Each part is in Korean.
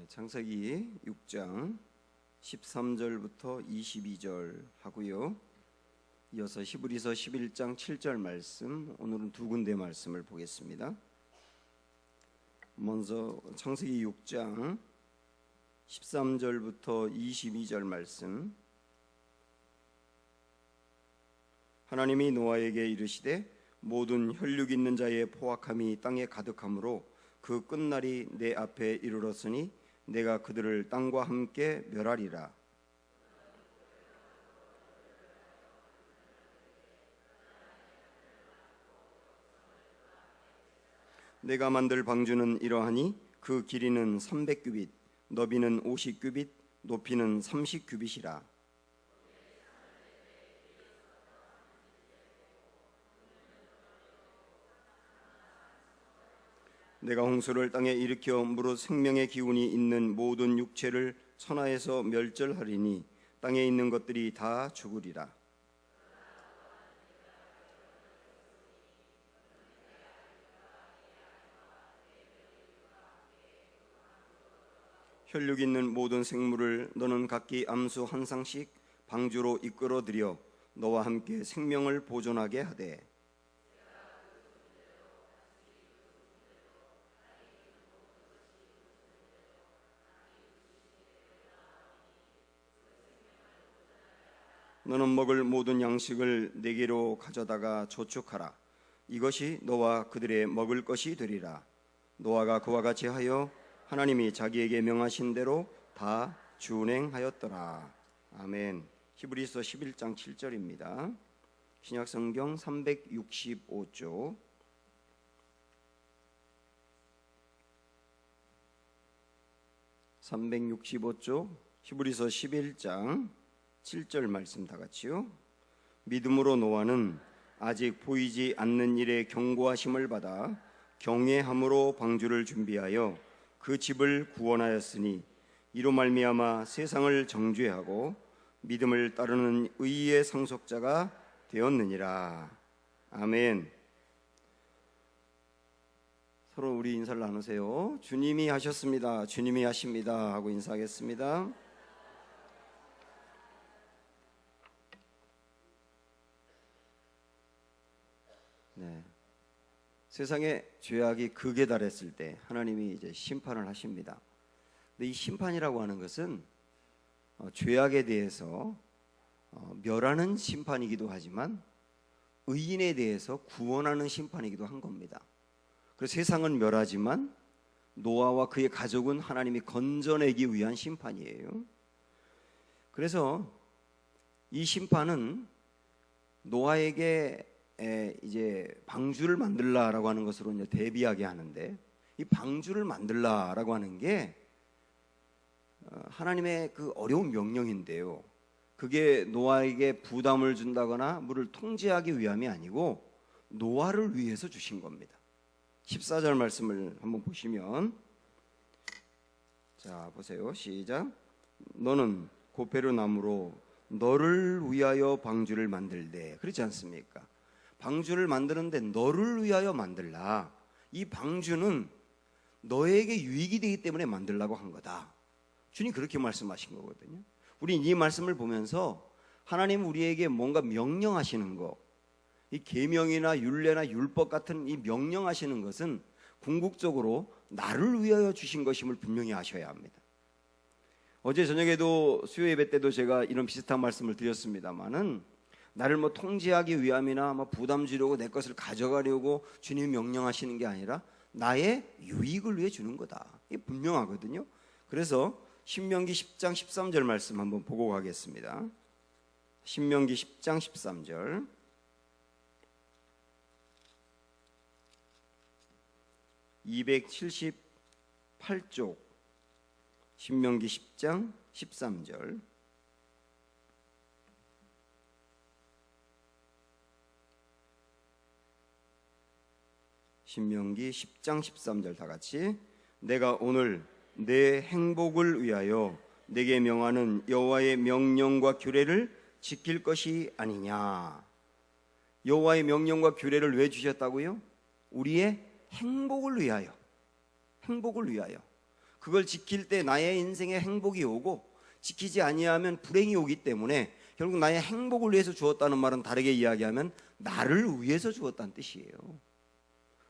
창세기 6장 13절부터 22절 하고요. 이어서 히브리서 11장 7절 말씀, 오늘은 두 군데 말씀을 보겠습니다. 먼저 창세기 6장 13절부터 22절 말씀. 하나님이 노아에게 이르시되 모든 혈육 있는 자의 포악함이 땅에 가득하므로 그 끝날이 내 앞에 이르렀으니 내가 그들을 땅과 함께 멸하리라. 내가 만들 방주는 이러하니 그 길이는 300규빗, 너비는 50규빗, 높이는 30규빗이라. 내가 홍수를 땅에 일으켜 무릇 생명의 기운이 있는 모든 육체를 천하에서 멸절하리니 땅에 있는 것들이 다 죽으리라. 혈육 있는 모든 생물을 너는 각기 암수 한 쌍씩 방주로 이끌어들여 너와 함께 생명을 보존하게 하되, 너는 먹을 모든 양식을 내게로 가져다가 저축하라. 이것이 너와 그들의 먹을 것이 되리라. 노아가 그와 같이 하여 하나님이 자기에게 명하신 대로 다 준행하였더라. 아멘. 히브리서 11장 7절입니다. 신약성경 365쪽. 히브리서 11장 7절 말씀 다 같이요. 믿음으로 노아는 아직 보이지 않는 일에 경고하심을 받아 경외함으로 방주를 준비하여 그 집을 구원하였으니 이로 말미암아 세상을 정죄하고 믿음을 따르는 의의 상속자가 되었느니라. 아멘. 서로 우리 인사를 나누세요. 주님이 하셨습니다. 주님이 하십니다 하고 인사하겠습니다. 네. 세상에 죄악이 극에 달했을 때 하나님이 이제 심판을 하십니다. 근데 이 심판이라고 하는 것은 죄악에 대해서 멸하는 심판이기도 하지만 의인에 대해서 구원하는 심판이기도 한 겁니다. 그래서 세상은 멸하지만 노아와 그의 가족은 하나님이 건져내기 위한 심판이에요. 그래서 이 심판은 노아에게 이제 방주를 만들라라고 하는 것으로 이제 대비하게 하는데, 이 방주를 만들라라고 하는 게 하나님의 그 어려운 명령인데요, 그게 노아에게 부담을 준다거나 물을 통제하기 위함이 아니고 노아를 위해서 주신 겁니다. 14절 말씀을 한번 보시면, 자 보세요. 시작. 너는 고페르 나무로 너를 위하여 방주를 만들되, 그렇지 않습니까? 방주를 만드는데 너를 위하여 만들라. 이 방주는 너에게 유익이 되기 때문에 만들라고 한 거다. 주님 그렇게 말씀하신 거거든요. 우리 이 말씀을 보면서 하나님 우리에게 뭔가 명령하시는 거, 이 계명이나 율례나 율법 같은 이 명령하시는 것은 궁극적으로 나를 위하여 주신 것임을 분명히 아셔야 합니다. 어제 저녁에도 수요 예배 때도 제가 이런 비슷한 말씀을 드렸습니다만은, 나를 뭐 통제하기 위함이나 뭐 부담 주려고 내 것을 가져가려고 주님이 명령하시는 게 아니라 나의 유익을 위해 주는 거다. 이게 분명하거든요. 그래서 신명기 10장 13절 말씀 한번 보고 가겠습니다. 신명기 10장 13절. (278쪽) 신명기 10장 13절. 신명기 10장 13절 다 같이. 내가 오늘 내 행복을 위하여 내게 명하는 여호와의 명령과 규례를 지킬 것이 아니냐. 여호와의 명령과 규례를 왜 주셨다고요? 우리의 행복을 위하여. 행복을 위하여. 그걸 지킬 때 나의 인생에 행복이 오고 지키지 아니하면 불행이 오기 때문에 결국 나의 행복을 위해서 주었다는 말은 다르게 이야기하면 나를 위해서 주었다는 뜻이에요.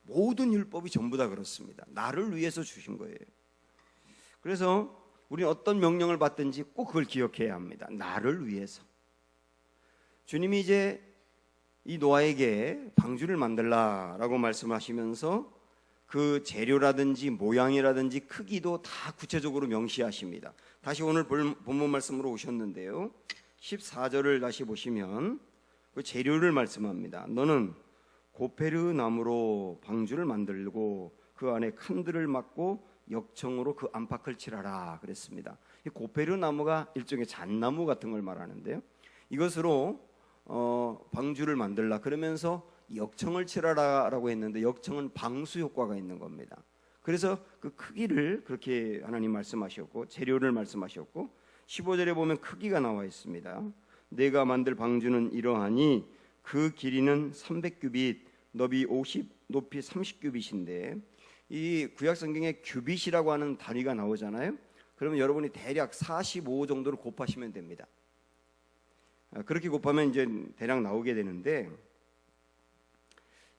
모든 율법이 전부 다 그렇습니다. 나를 위해서 주신 거예요. 그래서 우리는 어떤 명령을 받든지 꼭 그걸 기억해야 합니다. 나를 위해서. 주님이 이제 이 노아에게 방주를 만들라라고 말씀하시면서 그 재료라든지 모양이라든지 크기도 다 구체적으로 명시하십니다. 다시 오늘 본문 말씀으로 오셨는데요, 14절을 다시 보시면 그 재료를 말씀합니다. 너는 고페르 나무로 방주를 만들고 그 안에 칸들을 막고 역청으로 그 안팎을 칠하라 그랬습니다. 이 고페르 나무가 일종의 잣나무 같은 걸 말하는데요, 이것으로 방주를 만들라 그러면서 역청을 칠하라라고 했는데 역청은 방수 효과가 있는 겁니다. 그래서 그 크기를 그렇게 하나님 말씀하셨고 재료를 말씀하셨고 15절에 보면 크기가 나와 있습니다. 내가 만들 방주는 이러하니 그 길이는 300규빗, 너비 50, 높이 30규빗인데 이 구약 성경에 규빗이라고 하는 단위가 나오잖아요. 그러면 여러분이 대략 45 정도를 곱하시면 됩니다. 그렇게 곱하면 이제 대략 나오게 되는데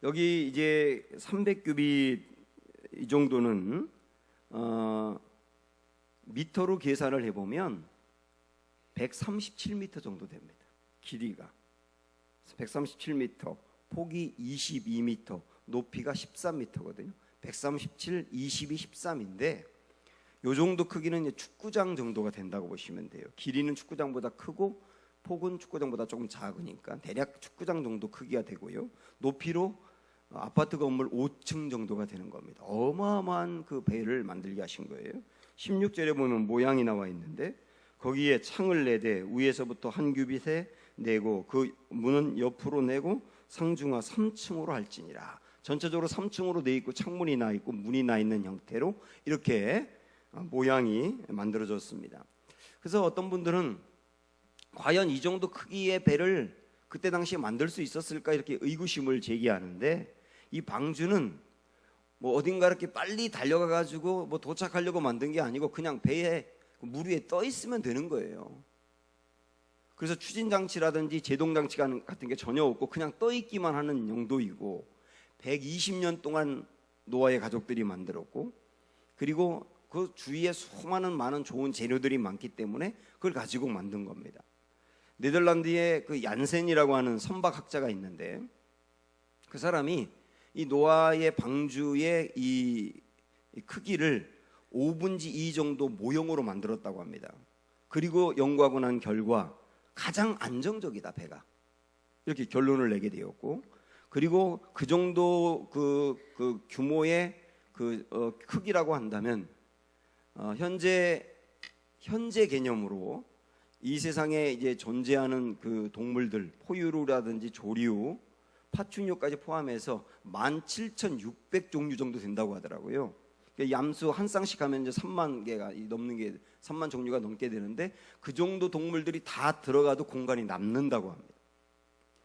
여기 이제 300규빗 이 정도는 미터로 계산을 해보면 137m 정도 됩니다. 길이가 137m, 폭이 22m, 높이가 13m거든요. 137, 22, 13인데 요 정도 크기는 축구장 정도가 된다고 보시면 돼요. 길이는 축구장보다 크고 폭은 축구장보다 조금 작으니까 대략 축구장 정도 크기가 되고요. 높이로 아파트 건물 5층 정도가 되는 겁니다. 어마어마한 그 배를 만들게 하신 거예요. 16절에 보면 모양이 나와 있는데 거기에 창을 내되 위에서부터 한 규빗에 내고 그 문은 옆으로 내고 상중하 3층으로 할지니라. 전체적으로 3층으로 돼 있고 창문이 나 있고 문이 나 있는 형태로 이렇게 모양이 만들어졌습니다. 그래서 어떤 분들은 과연 이 정도 크기의 배를 그때 당시에 만들 수 있었을까 이렇게 의구심을 제기하는데 이 방주는 뭐 어딘가 이렇게 빨리 달려가 가지고 뭐 도착하려고 만든 게 아니고 그냥 배에 물 위에 떠 있으면 되는 거예요. 그래서 추진 장치라든지 제동 장치 같은 게 전혀 없고 그냥 떠 있기만 하는 용도이고 120년 동안 노아의 가족들이 만들었고 그리고 그 주위에 수많은 많은 좋은 재료들이 많기 때문에 그걸 가지고 만든 겁니다. 네덜란드에 그 얀센이라고 하는 선박학자가 있는데 그 사람이 이 노아의 방주의 이 크기를 5분지 2 정도 모형으로 만들었다고 합니다. 그리고 연구하고 난 결과 가장 안정적이다 배가 이렇게 결론을 내게 되었고 그리고 그 정도 그 규모의 크기라고 한다면 현재 개념으로 이 세상에 이제 존재하는 그 동물들 포유류라든지 조류, 파충류까지 포함해서 17,600종류 정도 된다고 하더라고요. 얌수 한 쌍씩 하면 이제 3만 개가 넘는 게 3만 종류가 넘게 되는데 그 정도 동물들이 다 들어가도 공간이 남는다고 합니다.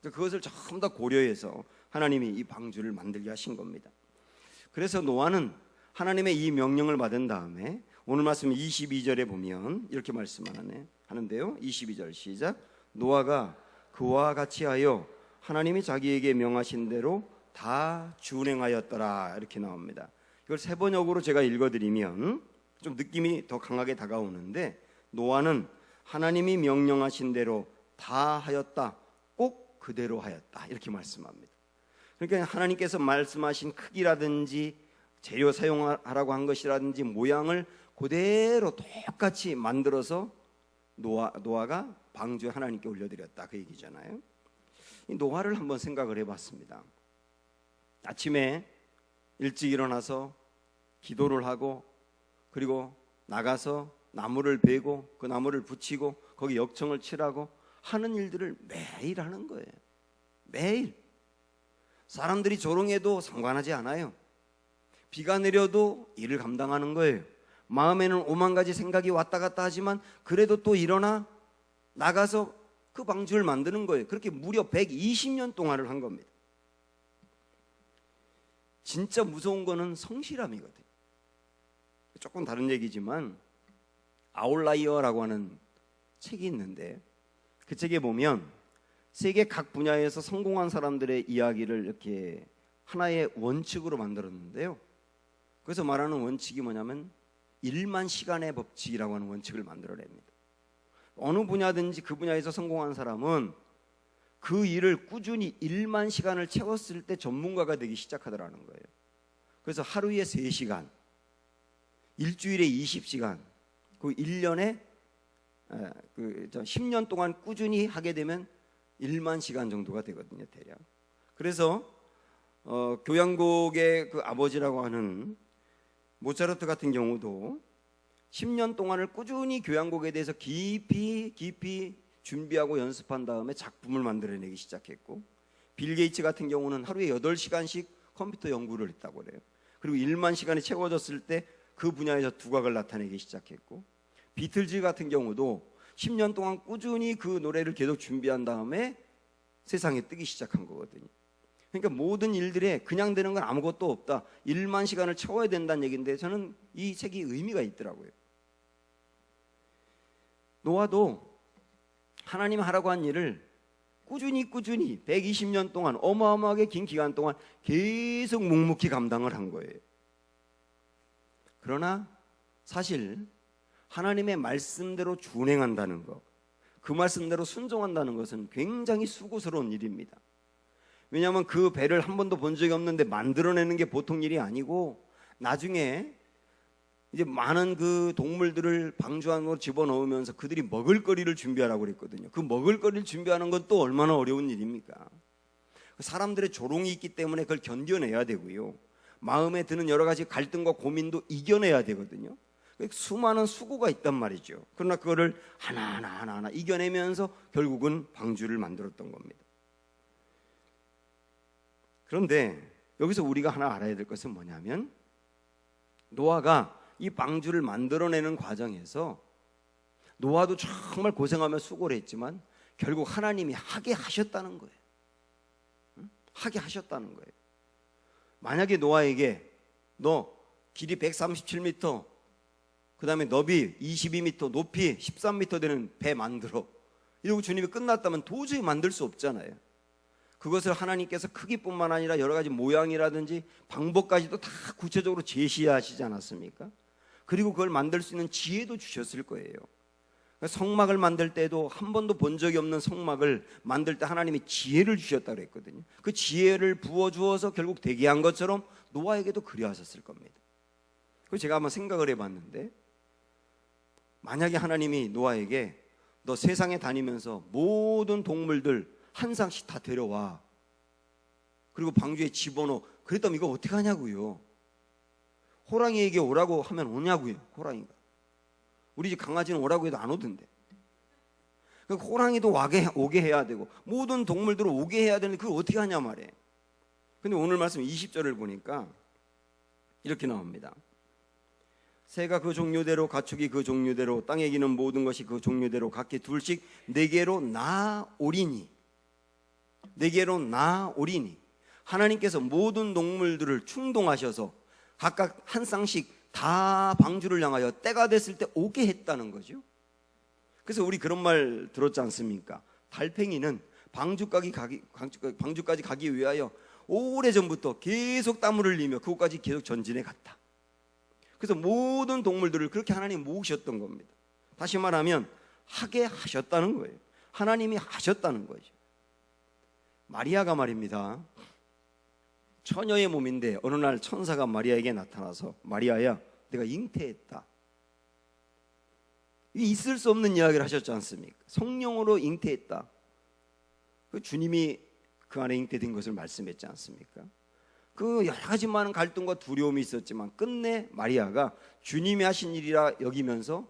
그것을 전부 다 고려해서 하나님이 이 방주를 만들게 하신 겁니다. 그래서 노아는 하나님의 이 명령을 받은 다음에 오늘 말씀 22절에 보면 이렇게 말씀하는데요. 22절 시작. 노아가 그와 같이 하여 하나님이 자기에게 명하신 대로 다 준행하였더라 이렇게 나옵니다. 이걸 세번역으로 제가 읽어드리면 좀 느낌이 더 강하게 다가오는데 노아는 하나님이 명령하신 대로 다 하였다, 꼭 그대로 하였다 이렇게 말씀합니다. 그러니까 하나님께서 말씀하신 크기라든지 재료 사용하라고 한 것이라든지 모양을 그대로 똑같이 만들어서 노아가 방주에 하나님께 올려드렸다 그 얘기잖아요. 이 노아를 한번 생각을 해봤습니다. 아침에 일찍 일어나서 기도를 하고 그리고 나가서 나무를 베고 그 나무를 붙이고 거기 역청을 칠하고 하는 일들을 매일 하는 거예요. 매일. 사람들이 조롱해도 상관하지 않아요. 비가 내려도 일을 감당하는 거예요. 마음에는 오만 가지 생각이 왔다 갔다 하지만 그래도 또 일어나 나가서 그 방주를 만드는 거예요. 그렇게 무려 120년 동안을 한 겁니다. 진짜 무서운 거는 성실함이거든요. 조금 다른 얘기지만 아웃라이어라고 하는 책이 있는데 그 책에 보면 세계 각 분야에서 성공한 사람들의 이야기를 이렇게 하나의 원칙으로 만들었는데요. 그래서 말하는 원칙이 뭐냐면 1만 시간의 법칙이라고 하는 원칙을 만들어냅니다. 어느 분야든지 그 분야에서 성공한 사람은 그 일을 꾸준히 1만 시간을 채웠을 때 전문가가 되기 시작하더라는 거예요. 그래서 하루에 3시간, 일주일에 20시간, 그 1년에 10년 동안 꾸준히 하게 되면 1만 시간 정도가 되거든요, 대략. 그래서 교향곡의 그 아버지라고 하는 모차르트 같은 경우도 10년 동안을 꾸준히 교향곡에 대해서 깊이 준비하고 연습한 다음에 작품을 만들어내기 시작했고, 빌 게이츠 같은 경우는 하루에 8시간씩 컴퓨터 연구를 했다고 그래요. 그리고 1만 시간이 채워졌을 때 그 분야에서 두각을 나타내기 시작했고, 비틀즈 같은 경우도 10년 동안 꾸준히 그 노래를 계속 준비한 다음에 세상에 뜨기 시작한 거거든요. 그러니까 모든 일들에 그냥 되는 건 아무것도 없다, 1만 시간을 채워야 된다는 얘기인데, 저는 이 책이 의미가 있더라고요. 노아도 하나님 하라고 한 일을 꾸준히 120년 동안 어마어마하게 긴 기간 동안 계속 묵묵히 감당을 한 거예요. 그러나 사실 하나님의 말씀대로 준행한다는 것, 그 말씀대로 순종한다는 것은 굉장히 수고스러운 일입니다. 왜냐하면 그 배를 한 번도 본 적이 없는데 만들어내는 게 보통 일이 아니고, 나중에 이제 많은 그 동물들을 방주 안으로 집어넣으면서 그들이 먹을거리를 준비하라고 그랬거든요. 그 먹을거리를 준비하는 건 또 얼마나 어려운 일입니까? 사람들의 조롱이 있기 때문에 그걸 견뎌내야 되고요, 마음에 드는 여러 가지 갈등과 고민도 이겨내야 되거든요. 수많은 수고가 있단 말이죠. 그러나 그거를 하나하나 이겨내면서 결국은 방주를 만들었던 겁니다. 그런데 여기서 우리가 하나 알아야 될 것은 뭐냐면, 노아가 이 방주를 만들어내는 과정에서 노아도 정말 고생하며 수고를 했지만 결국 하나님이 하게 하셨다는 거예요. 하게 하셨다는 거예요. 만약에 노아에게 너 길이 137m, 그 다음에 너비 22m, 높이 13m 되는 배 만들어, 이러고 주님이 끝났다면 도저히 만들 수 없잖아요. 그것을 하나님께서 크기뿐만 아니라 여러 가지 모양이라든지 방법까지도 다 구체적으로 제시하시지 않았습니까? 그리고 그걸 만들 수 있는 지혜도 주셨을 거예요. 성막을 만들 때도 한 번도 본 적이 없는 성막을 만들 때 하나님이 지혜를 주셨다고 그랬거든요. 그 지혜를 부어주어서 결국 되게 한 것처럼 노아에게도 그리하셨을 겁니다. 그래서 제가 한번 생각을 해봤는데, 만약에 하나님이 노아에게 너 세상에 다니면서 모든 동물들 한 쌍씩 다 데려와, 그리고 방주에 집어넣어, 그랬다면 이거 어떻게 하냐고요. 호랑이에게 오라고 하면 오냐고요. 호랑이가, 우리 집 강아지는 오라고 해도 안 오던데. 그러니까 호랑이도 오게 해야 되고 모든 동물들을 오게 해야 되는데 그걸 어떻게 하냐 말이에요. 근데 오늘 말씀 20절을 보니까 이렇게 나옵니다. 새가 그 종류대로, 가축이 그 종류대로, 땅에 기는 모든 것이 그 종류대로 각기 둘씩 네개로 나오리니. 네개로 나오리니. 하나님께서 모든 동물들을 충동하셔서 각각 한 쌍씩 다 방주를 향하여 때가 됐을 때 오게 했다는 거죠. 그래서 우리 그런 말 들었지 않습니까? 달팽이는 방주까지 가기 위하여 오래전부터 계속 땀을 흘리며 그곳까지 계속 전진해 갔다. 그래서 모든 동물들을 그렇게 하나님 모으셨던 겁니다. 다시 말하면 하게 하셨다는 거예요. 하나님이 하셨다는 거죠. 마리아가 말입니다, 처녀의 몸인데 어느 날 천사가 마리아에게 나타나서 마리아야, 내가 잉태했다. 있을 수 없는 이야기를 하셨지 않습니까? 성령으로 잉태했다. 주님이 그 안에 잉태된 것을 말씀했지 않습니까? 그 여러 가지 많은 갈등과 두려움이 있었지만 끝내 마리아가 주님이 하신 일이라 여기면서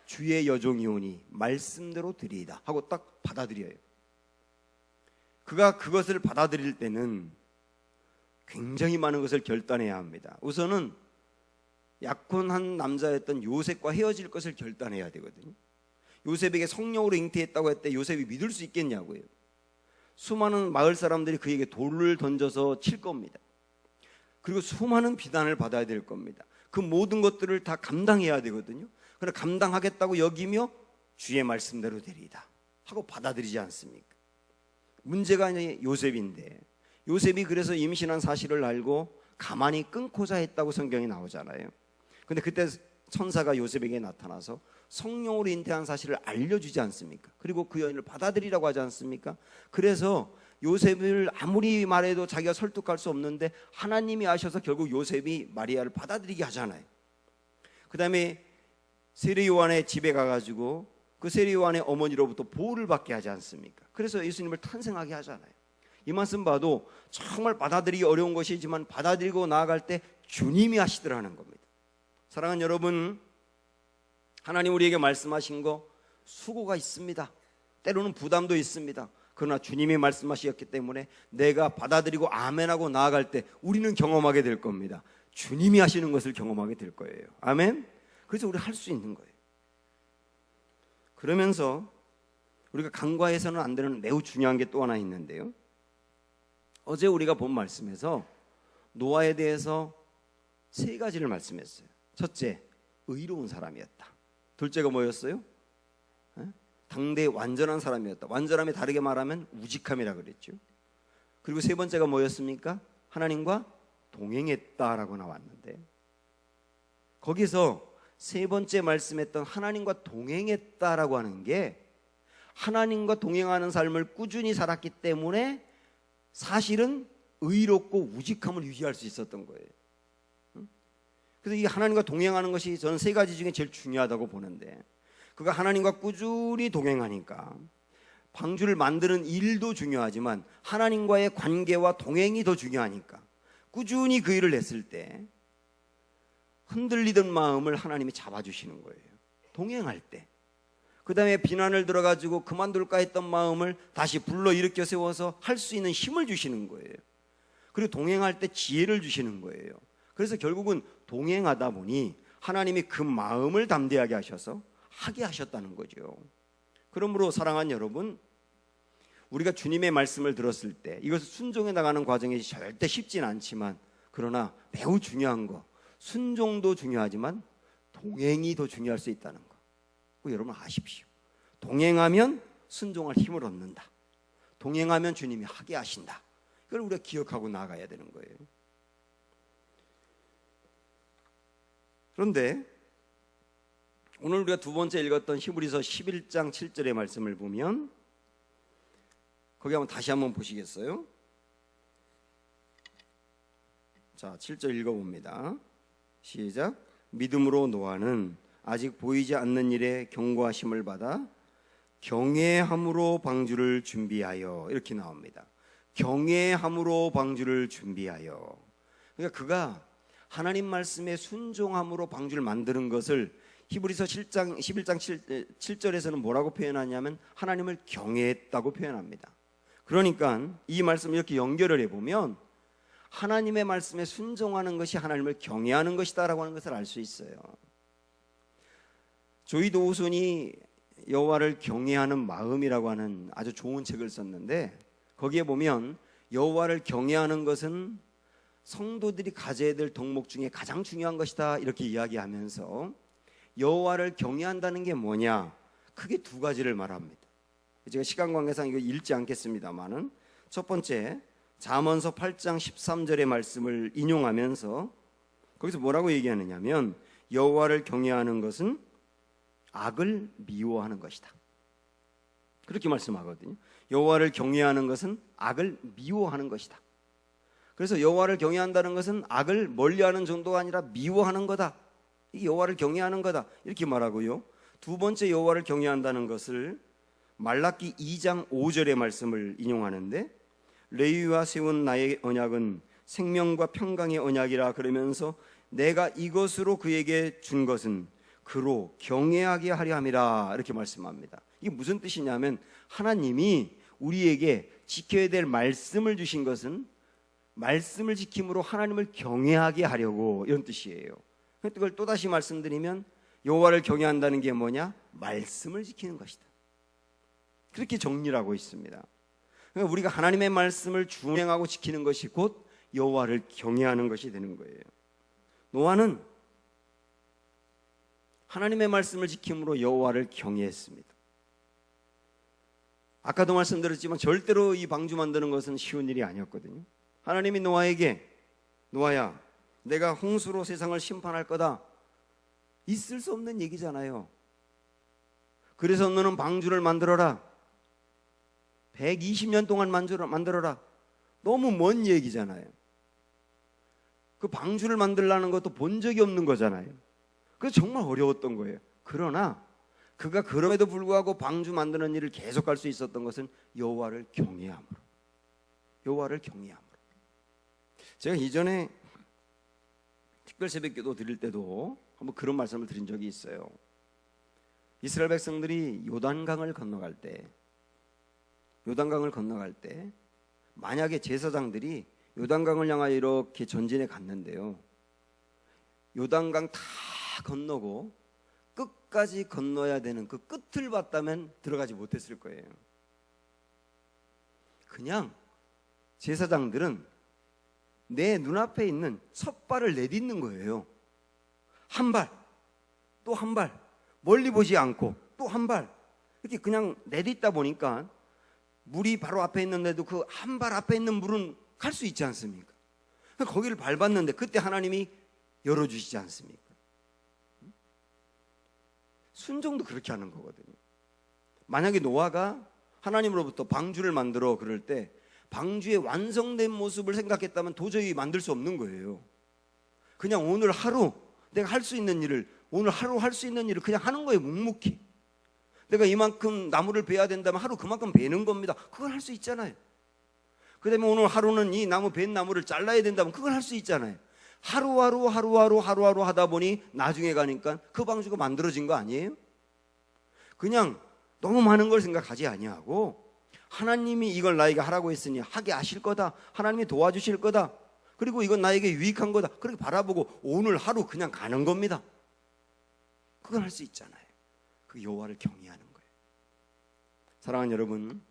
주의 여종이오니 말씀대로 드리이다 하고 딱 받아들여요. 그가 그것을 받아들일 때는 굉장히 많은 것을 결단해야 합니다. 우선은 약혼한 남자였던 요셉과 헤어질 것을 결단해야 되거든요. 요셉에게 성령으로 잉태했다고 했을 때 요셉이 믿을 수 있겠냐고요. 수많은 마을 사람들이 그에게 돌을 던져서 칠 겁니다. 그리고 수많은 비난을 받아야 될 겁니다. 그 모든 것들을 다 감당해야 되거든요. 그러나 감당하겠다고 여기며 주의 말씀대로 되리이다 하고 받아들이지 않습니까? 문제가 이제 요셉인데, 요셉이 그래서 임신한 사실을 알고 가만히 끊고자 했다고 성경이 나오잖아요. 근데 그때 천사가 요셉에게 나타나서 성령으로 잉태한 사실을 알려주지 않습니까? 그리고 그 여인을 받아들이라고 하지 않습니까? 그래서 요셉을 아무리 말해도 자기가 설득할 수 없는데 하나님이 아셔서 결국 요셉이 마리아를 받아들이게 하잖아요. 그 다음에 세례 요한의 집에 가가지고 그 세례 요한의 어머니로부터 보호를 받게 하지 않습니까? 그래서 예수님을 탄생하게 하잖아요. 이 말씀 봐도 정말 받아들이기 어려운 것이지만 받아들이고 나아갈 때 주님이 하시더라는 겁니다. 사랑하는 여러분, 하나님 우리에게 말씀하신 거 수고가 있습니다. 때로는 부담도 있습니다. 그러나 주님이 말씀하셨기 때문에 내가 받아들이고 아멘하고 나아갈 때 우리는 경험하게 될 겁니다. 주님이 하시는 것을 경험하게 될 거예요. 아멘. 그래서 우리 할 수 있는 거예요. 그러면서 우리가 간과해서는 안 되는 매우 중요한 게 또 하나 있는데요. 어제 우리가 본 말씀에서 노아에 대해서 세 가지를 말씀했어요. 첫째, 의로운 사람이었다. 둘째가 뭐였어요? 당대의 완전한 사람이었다. 완전함이 다르게 말하면 우직함이라 그랬죠. 그리고 세 번째가 뭐였습니까? 하나님과 동행했다라고 나왔는데, 거기서 세 번째 말씀했던 하나님과 동행했다라고 하는 게 하나님과 동행하는 삶을 꾸준히 살았기 때문에 사실은 의롭고 우직함을 유지할 수 있었던 거예요. 그래서 이 하나님과 동행하는 것이 저는 세 가지 중에 제일 중요하다고 보는데, 그가 하나님과 꾸준히 동행하니까 방주를 만드는 일도 중요하지만 하나님과의 관계와 동행이 더 중요하니까 꾸준히 그 일을 했을 때 흔들리던 마음을 하나님이 잡아주시는 거예요. 동행할 때. 그 다음에 비난을 들어가지고 그만둘까 했던 마음을 다시 불러일으켜 세워서 할 수 있는 힘을 주시는 거예요. 그리고 동행할 때 지혜를 주시는 거예요. 그래서 결국은 동행하다 보니 하나님이 그 마음을 담대하게 하셔서 하게 하셨다는 거죠. 그러므로 사랑하는 여러분, 우리가 주님의 말씀을 들었을 때 이것을 순종해 나가는 과정이 절대 쉽진 않지만, 그러나 매우 중요한 거, 순종도 중요하지만 동행이 더 중요할 수 있다는 거 여러분 아십시오. 동행하면 순종할 힘을 얻는다. 동행하면 주님이 하게 하신다. 이걸 우리가 기억하고 나가야 되는 거예요. 그런데 오늘 우리가 두 번째 읽었던 히브리서 11장 7절의 말씀을 보면, 거기 한번 다시 한번 보시겠어요? 자, 7절 읽어봅니다. 시작. 믿음으로 노아는 아직 보이지 않는 일에 경고하심을 받아 경외함으로 방주를 준비하여, 이렇게 나옵니다. 경외함으로 방주를 준비하여. 그러니까 그가 하나님 말씀에 순종함으로 방주를 만드는 것을 히브리서 11장 7절에서는 뭐라고 표현하냐면 하나님을 경외했다고 표현합니다. 그러니까 이 말씀을 이렇게 연결을 해보면 하나님의 말씀에 순종하는 것이 하나님을 경외하는 것이다라고 하는 것을 알 수 있어요. 조이 도우손이 여호와를 경외하는 마음이라고 하는 아주 좋은 책을 썼는데, 거기에 보면 여호와를 경외하는 것은 성도들이 가져야 될 덕목 중에 가장 중요한 것이다 이렇게 이야기하면서 여호와를 경외한다는 게 뭐냐, 크게 두 가지를 말합니다. 제가 시간 관계상 이거 읽지 않겠습니다만은, 첫 번째 잠언서 8장 13절의 말씀을 인용하면서 거기서 뭐라고 얘기하느냐면 여호와를 경외하는 것은 악을 미워하는 것이다. 그렇게 말씀하거든요. 여호와를 경외하는 것은 악을 미워하는 것이다. 그래서 여호와를 경외한다는 것은 악을 멀리하는 정도가 아니라 미워하는 거다. 이게 여호와를 경외하는 거다 이렇게 말하고요. 두 번째 여호와를 경외한다는 것을 말라기 2장 5절의 말씀을 인용하는데, 레위와 세운 나의 언약은 생명과 평강의 언약이라 그러면서 내가 이것으로 그에게 준 것은 그로 경외하게 하려 함이라 이렇게 말씀합니다. 이게 무슨 뜻이냐면 하나님이 우리에게 지켜야 될 말씀을 주신 것은 말씀을 지킴으로 하나님을 경외하게 하려고, 이런 뜻이에요. 그걸 또다시 말씀드리면 여호와를 경외한다는 게 뭐냐? 말씀을 지키는 것이다. 그렇게 정리를 하고 있습니다. 그러니까 우리가 하나님의 말씀을 준행하고 지키는 것이 곧 여호와를 경외하는 것이 되는 거예요. 노아는 하나님의 말씀을 지킴으로 여호와를 경외했습니다. 아까도 말씀드렸지만 절대로 이 방주 만드는 것은 쉬운 일이 아니었거든요. 하나님이 노아에게 노아야, 내가 홍수로 세상을 심판할 거다. 있을 수 없는 얘기잖아요. 그래서 너는 방주를 만들어라. 120년 동안 만들어라. 너무 먼 얘기잖아요. 그 방주를 만들라는 것도 본 적이 없는 거잖아요. 그래서 정말 어려웠던 거예요. 그러나 그가 그럼에도 불구하고 방주 만드는 일을 계속할 수 있었던 것은 여호와를 경외함으로. 여호와를 경외함으로. 제가 이전에 특별 새벽기도 드릴 때도 한번 그런 말씀을 드린 적이 있어요. 이스라엘 백성들이 요단강을 건너갈 때 만약에 제사장들이 요단강을 향하여 이렇게 전진해 갔는데요, 요단강 다 건너고 끝까지 건너야 되는 그 끝을 봤다면 들어가지 못했을 거예요. 그냥 제사장들은 내 눈앞에 있는 첫 발을 내딛는 거예요. 한 발, 또 한 발, 멀리 보지 않고 또 한 발, 이렇게 그냥 내딛다 보니까 물이 바로 앞에 있는데도 그 한 발 앞에 있는 물은 갈 수 있지 않습니까? 거기를 밟았는데 그때 하나님이 열어주시지 않습니까? 순종도 그렇게 하는 거거든요. 만약에 노아가 하나님으로부터 방주를 만들어 그럴 때 방주의 완성된 모습을 생각했다면 도저히 만들 수 없는 거예요. 그냥 오늘 하루 내가 할 수 있는 일을, 오늘 하루 할 수 있는 일을 그냥 하는 거예요. 묵묵히. 내가 이만큼 나무를 베야 된다면 하루 그만큼 베는 겁니다. 그걸 할 수 있잖아요. 그 다음에 오늘 하루는 이 나무 벤 나무를 잘라야 된다면 그걸 할 수 있잖아요. 하루하루 하다 보니 나중에 가니까 그 방주가 만들어진 거 아니에요? 그냥 너무 많은 걸 생각하지 아니하고 하나님이 이걸 나에게 하라고 했으니 하게 하실 거다. 하나님이 도와주실 거다. 그리고 이건 나에게 유익한 거다. 그렇게 바라보고 오늘 하루 그냥 가는 겁니다. 그걸 할 수 있잖아요. 그 여호와를 경외하는 거예요. 사랑하는 여러분,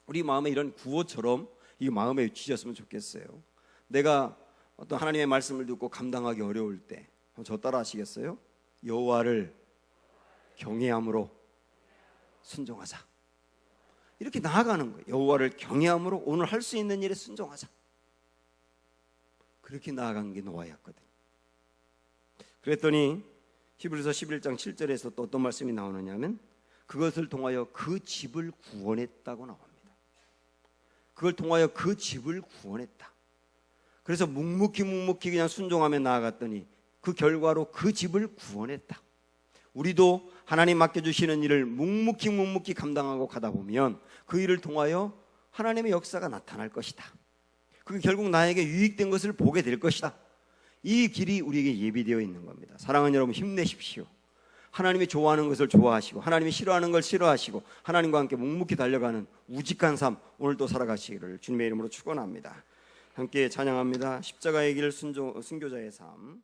우리 마음에 이런 구호처럼 이 마음에 쥐셨으면 좋겠어요. 내가 어떤 하나님의 말씀을 듣고 감당하기 어려울 때 저 따라 하시겠어요? 여호와를 경외함으로 순종하자. 이렇게 나아가는 거예요. 여호와를 경외함으로 오늘 할 수 있는 일에 순종하자. 그렇게 나아간 게 노아였거든요. 그랬더니 히브리서 11장 7절에서 또 어떤 말씀이 나오느냐면 그것을 통하여 그 집을 구원했다고 나옵니다. 그걸 통하여 그 집을 구원했다. 그래서 묵묵히 그냥 순종하며 나아갔더니 그 결과로 그 집을 구원했다. 우리도 하나님 맡겨주시는 일을 묵묵히 감당하고 가다 보면 그 일을 통하여 하나님의 역사가 나타날 것이다. 그게 결국 나에게 유익된 것을 보게 될 것이다. 이 길이 우리에게 예비되어 있는 겁니다. 사랑하는 여러분, 힘내십시오. 하나님이 좋아하는 것을 좋아하시고 하나님이 싫어하는 걸 싫어하시고 하나님과 함께 묵묵히 달려가는 우직한 삶 오늘도 살아가시기를 주님의 이름으로 축원합니다. 함께 찬양합니다. 십자가의 길 순교자의 삶.